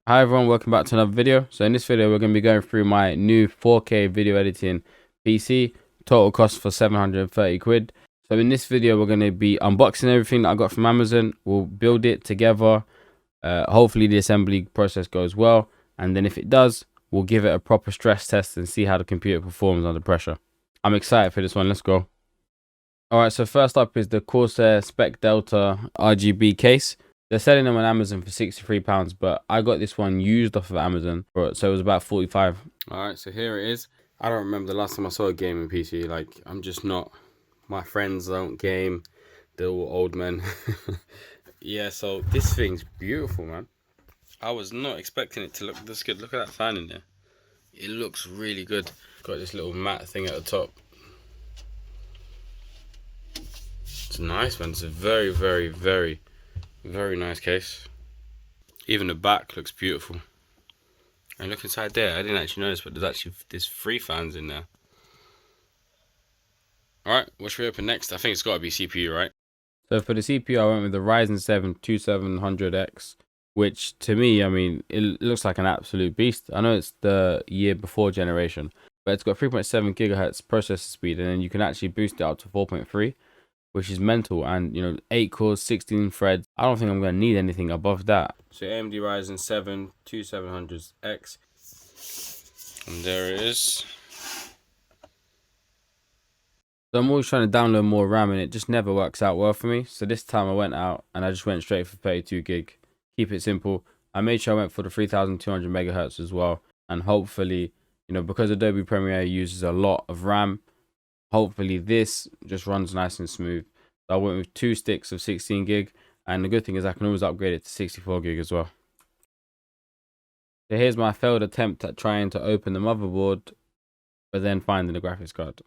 Hi everyone, welcome back to another video. So in this video we're going to be going through my new 4K video editing PC. Total cost for 730 quid. So in this video we're going to be unboxing everything that I got from Amazon. We'll build it together. Hopefully the assembly process goes well, and then if it does, we'll give it a proper stress test and see how the computer performs under pressure. I'm excited for this one. Let's go. Alright, so first up is the Corsair Spec Delta RGB case. They're selling them on Amazon for £63, but I got this one used off of Amazon, so it was about 45. Alright, so here it is. I don't remember the last time I saw a gaming PC. Like, I'm just not... My friends don't game. They're all old men. Yeah, so this thing's beautiful, man. I was not expecting it to look this good. Look at that fan in there. It looks really good. Got this little matte thing at the top. It's nice, man. It's a very, very, very... very nice case. Even the back looks beautiful. And look inside there. I didn't actually notice, but there's 3 fans in there. Alright, what should we open next? I think it's got to be CPU, right? So for the CPU, I went with the Ryzen 7 2700X, which to me, I mean, it looks like an absolute beast. I know it's the year before generation, but it's got 3.7 gigahertz processor speed, and then you can actually boost it up to 4.3. Which is mental, and you know, 8 cores, 16 threads. I don't think I'm going to need anything above that. So AMD Ryzen 7 2700X, and there it is. So I'm always trying to download more RAM, and it just never works out well for me. So this time I went out and I just went straight for 32 gig. Keep it simple. I made sure I went for the 3200 megahertz as well, and hopefully, you know, because Adobe Premiere uses a lot of RAM, hopefully this just runs nice and smooth. So I went with 2 sticks of 16 gig, and the good thing is I can always upgrade it to 64 gig as well. So here's my failed attempt at trying to open the motherboard, but then finding the graphics card.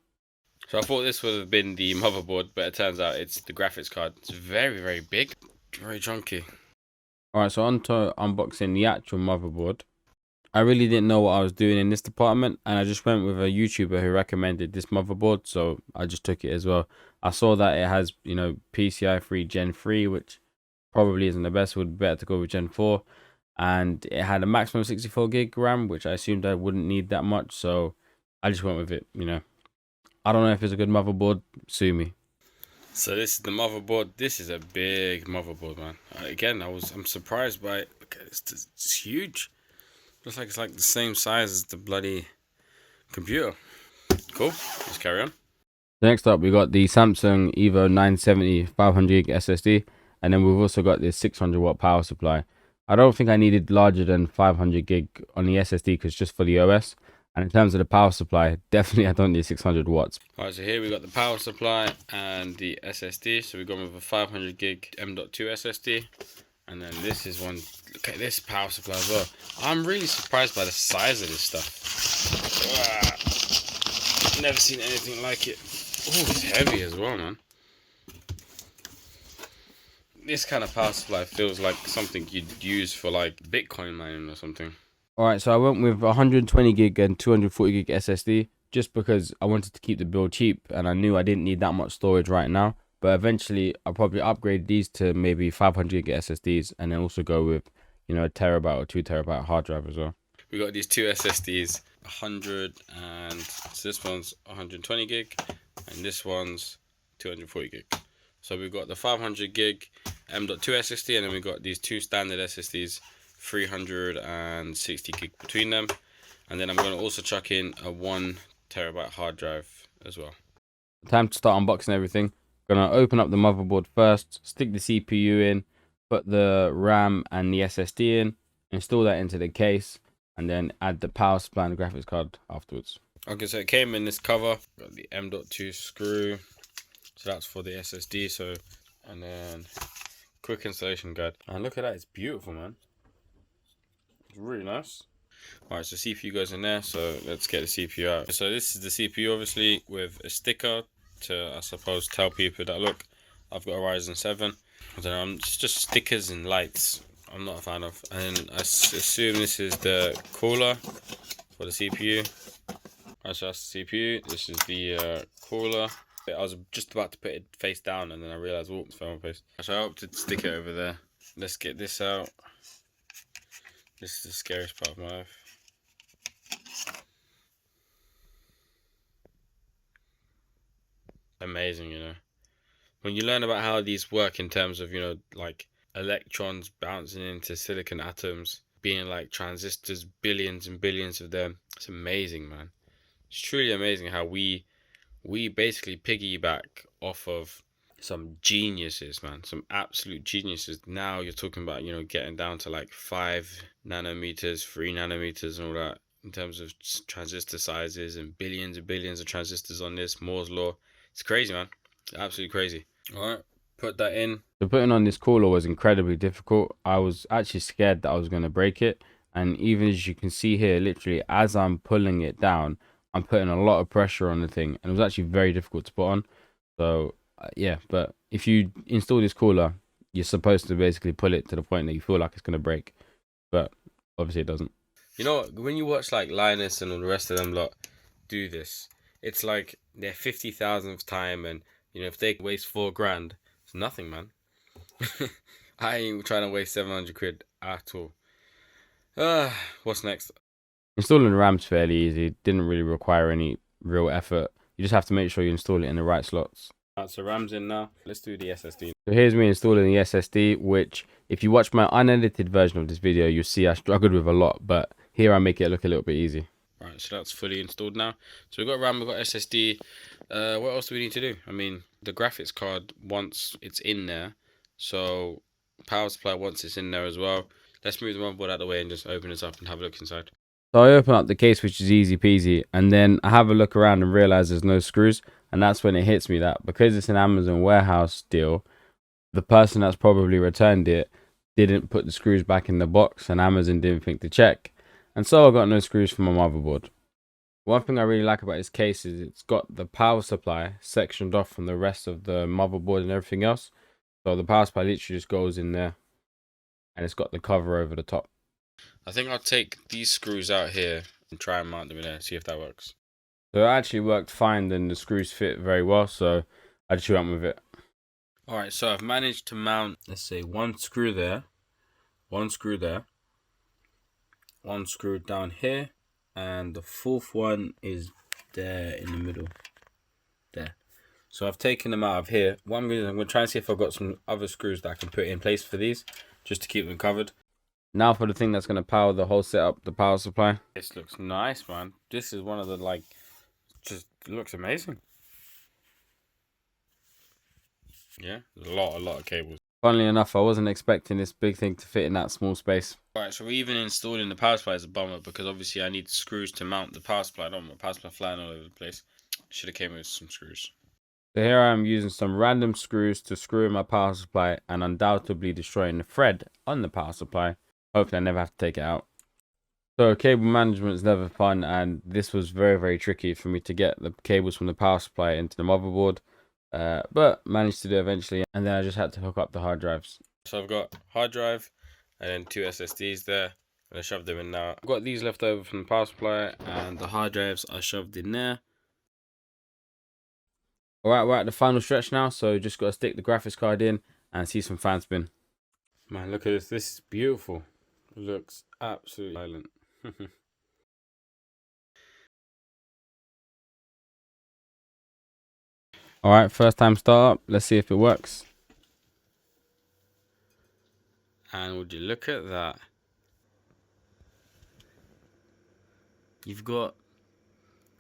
So I thought this would have been the motherboard, but it turns out it's the graphics card. It's very, very big, very chunky. Alright, so on to unboxing the actual motherboard. I really didn't know what I was doing in this department, and I just went with a YouTuber who recommended this motherboard, so I just took it as well. I saw that it has, you know, PCI 3 Gen 3, which probably isn't the best. It would be better to go with Gen 4, and it had a maximum 64 gig RAM, which I assumed I wouldn't need that much, so I just went with it. You know, I don't know if it's a good motherboard. Sue me. So this is the motherboard. This is a big motherboard, man. Again, I'm surprised by it. Look at this. It's huge. Looks like it's like the same size as the bloody computer. Cool. Let's carry on. Next up, we got the Samsung Evo 970 500 gig SSD, and then we've also got this 600 watt power supply. I don't think I needed larger than 500 gig on the SSD because just for the OS. And in terms of the power supply, definitely I don't need 600 watts. Alright, so here we got the power supply and the SSD. So we've gone with a 500 gig M.2 SSD. And then this is one. Look at this power supply as well. I'm really surprised by the size of this stuff. Never seen anything like it. Oh, it's heavy as well, man. This kind of power supply feels like something you'd use for like Bitcoin mining or something. Alright, so I went with 120 gig and 240 gig SSD just because I wanted to keep the build cheap, and I knew I didn't need that much storage right now. But eventually, I'll probably upgrade these to maybe 500 gig SSDs, and then also go with, you know, a terabyte or 2 terabyte hard drive as well. We got these 2 SSDs, 100, and so this one's 120 gig, and this one's 240 gig. So we've got the 500 gig M.2 SSD, and then we've got these 2 standard SSDs, 360 gig between them, and then I'm going to also chuck in a 1 terabyte hard drive as well. Time to start unboxing everything. Gonna open up the motherboard first, stick the CPU in, put the RAM and the SSD in, install that into the case, and then add the power supply and the graphics card afterwards. Okay, so it came in this cover. Got the M.2 screw, so that's for the SSD. So, and then quick installation guide. And look at that, it's beautiful, man. It's really nice. Alright, so CPU goes in there, so let's get the CPU out. So this is the CPU, obviously, with a sticker to, I suppose, tell people that, look, I've got a Ryzen 7. I don't know, it's just stickers and lights I'm not a fan of. And I assume this is the cooler for the CPU. Alright, so that's the CPU. This is the cooler. I was just about to put it face down, and then I realized, oh, it's fell on my face. So I opted to stick it over there. Let's get this out. This is the scariest part of my life. Amazing, you know. When you learn about how these work in terms of, you know, like electrons bouncing into silicon atoms, being like transistors, billions and billions of them, it's amazing, man. It's truly amazing how we basically piggyback off of some geniuses, man. Some absolute geniuses. Now you're talking about, you know, getting down to like 5 nanometers, 3 nanometers and all that in terms of transistor sizes and billions of transistors on this Moore's law. It's crazy, man. It's absolutely crazy. All right, put that in. So putting on this cooler was incredibly difficult. I was actually scared that I was going to break it. And even as you can see here, literally as I'm pulling it down, I'm putting a lot of pressure on the thing. And it was actually very difficult to put on. So yeah, but if you install this cooler, you're supposed to basically pull it to the point that you feel like it's going to break. But obviously it doesn't. You know, when you watch like Linus and all the rest of them lot do this, it's like their 50,000th time, and you know, if they waste 4 grand, it's nothing, man. I ain't trying to waste 700 quid at all. What's next? Installing the RAM's fairly easy. It didn't really require any real effort. You just have to make sure you install it in the right slots. Alright, so RAM's in now. Let's do the SSD. So here's me installing the SSD, which if you watch my unedited version of this video, you'll see I struggled with a lot, but here I make it look a little bit easy. Right, so that's fully installed now. So we've got RAM, we've got SSD. What else do we need to do? I mean, the graphics card, once it's in there, so power supply once it's in there as well. Let's move the motherboard out of the way and just open this up and have a look inside. So I open up the case, which is easy peasy, and then I have a look around and realize there's no screws, and that's when it hits me that because it's an Amazon warehouse deal, the person that's probably returned it didn't put the screws back in the box, and Amazon didn't think to check. And so I got no screws for my motherboard. One thing I really like about this case is it's got the power supply sectioned off from the rest of the motherboard and everything else. So the power supply literally just goes in there, and it's got the cover over the top. I think I'll take these screws out here and try and mount them in there, see if that works. So it actually worked fine, then the screws fit very well, so I just went with it. Alright, so I've managed to mount, let's say, one screw there, one screw there, one screw down here, and the fourth one is there in the middle, there. So I've taken them out of here. What I'm going to try and see if I've got some other screws that I can put in place for these, just to keep them covered. Now for the thing that's going to power the whole setup, the power supply. This looks nice, man. This is one of the, like, just looks amazing. Yeah, there's a lot of cables. Funnily enough, I wasn't expecting this big thing to fit in that small space. Alright, so we're even installing the power supply is a bummer because obviously I need screws to mount the power supply. I don't want my power supply flying all over the place. Should have came with some screws. So here I am using some random screws to screw in my power supply and undoubtedly destroying the thread on the power supply. Hopefully I never have to take it out. So cable management is never fun, and this was very tricky for me to get the cables from the power supply into the motherboard. But managed to do it eventually, and then I just had to hook up the hard drives. So I've got hard drive and then 2 SSDs there, and I shoved them in now. I've got these left over from the power supply, and the hard drives I shoved in there. Alright, we're at the final stretch now, so just got to stick the graphics card in and see some fan spin. Man, look at this. This is beautiful. It looks absolutely silent. Alright, first time startup. Let's see if it works. And would you look at that? You've got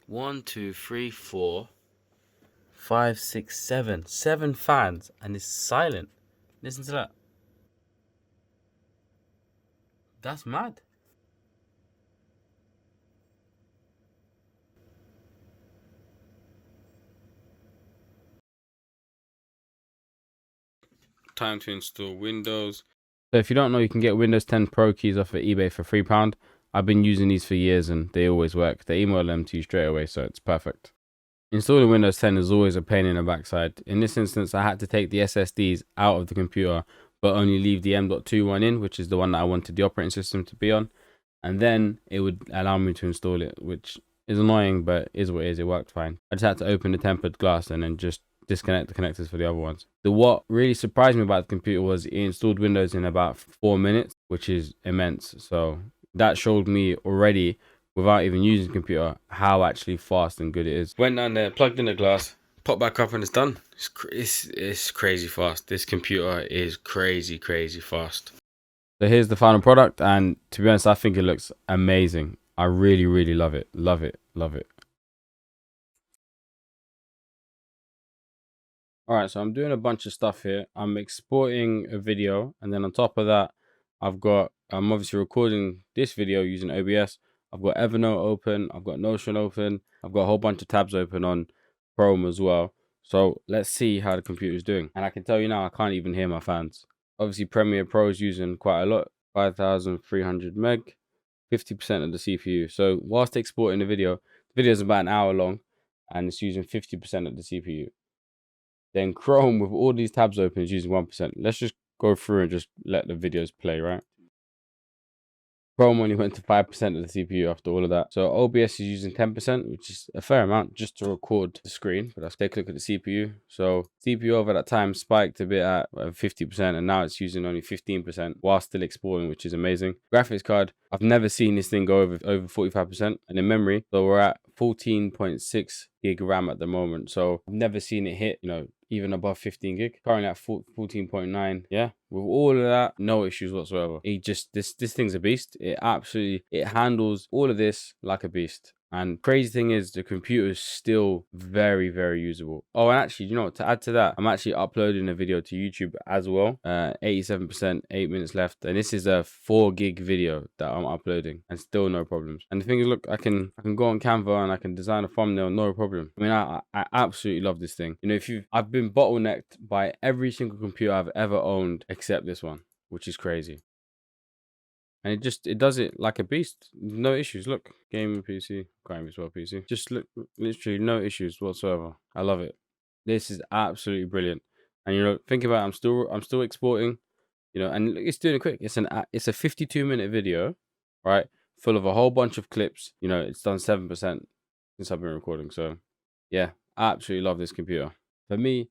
1, 2, 3, 4, 5, 6, 7. 7 fans, and it's silent. Listen to that. That's mad. Time to install Windows. So if you don't know, you can get Windows 10 Pro keys off of eBay for £3. I've been using these for years and they always work. They email them to you straight away, so it's perfect. Installing Windows 10 is always a pain in the backside. In this instance, I had to take the SSDs out of the computer, but only leave the M.2 one in, which is the one that I wanted the operating system to be on. And then it would allow me to install it, which is annoying, but is what it is. It worked fine. I just had to open the tempered glass and then just disconnect the connectors for the other ones. What really surprised me about the computer was it installed Windows in about 4 minutes, which is immense. So that showed me already, without even using the computer, how actually fast and good it is. Went down there, plugged in the glass, popped back up, and it's done. It's crazy fast. This computer is crazy fast. So here's the final product, and to be honest, I think it looks amazing. I really love it. Love it. All right, so I'm doing a bunch of stuff here. I'm exporting a video, and then on top of that, I'm obviously recording this video using OBS. I've got Evernote open, I've got Notion open, I've got a whole bunch of tabs open on Chrome as well. So let's see how the computer is doing. And I can tell you now, I can't even hear my fans. Obviously, Premiere Pro is using quite a lot, 5,300 meg, 50% of the CPU. So whilst exporting the video is about an hour long, and it's using 50% of the CPU. Then Chrome, with all these tabs open, is using 1%. Let's just go through and just let the videos play, right? Chrome only went to 5% of the CPU after all of that. So OBS is using 10%, which is a fair amount just to record the screen. But let's take a look at the CPU. So CPU over that time spiked a bit at 50%, and now it's using only 15% while still exporting, which is amazing. Graphics card, I've never seen this thing go over 45%. And in memory, so we're at 14.6 gig RAM at the moment. So I've never seen it hit, even above 15 gig. Currently at 14.9. Yeah, with all of that, no issues whatsoever. This thing's a beast. It handles all of this like a beast. And crazy thing is, the computer is still very usable. Oh, and actually, to add to that, I'm actually uploading a video to YouTube as well. 87%, 8 minutes left, and this is a 4 gig video that I'm uploading, and still no problems. And the thing is, look, I can go on Canva and I can design a thumbnail, no problem. I mean, I absolutely love this thing. I've been bottlenecked by every single computer I've ever owned except this one, which is crazy. And it does it like a beast. No issues. Look, gaming PC, crime as well PC. Just look, literally no issues whatsoever. I love it. This is absolutely brilliant. And think about it, I'm still exporting, and it's doing it quick. It's a 52-minute video, right? Full of a whole bunch of clips. It's done 7% since I've been recording. So yeah, I absolutely love this computer. For me,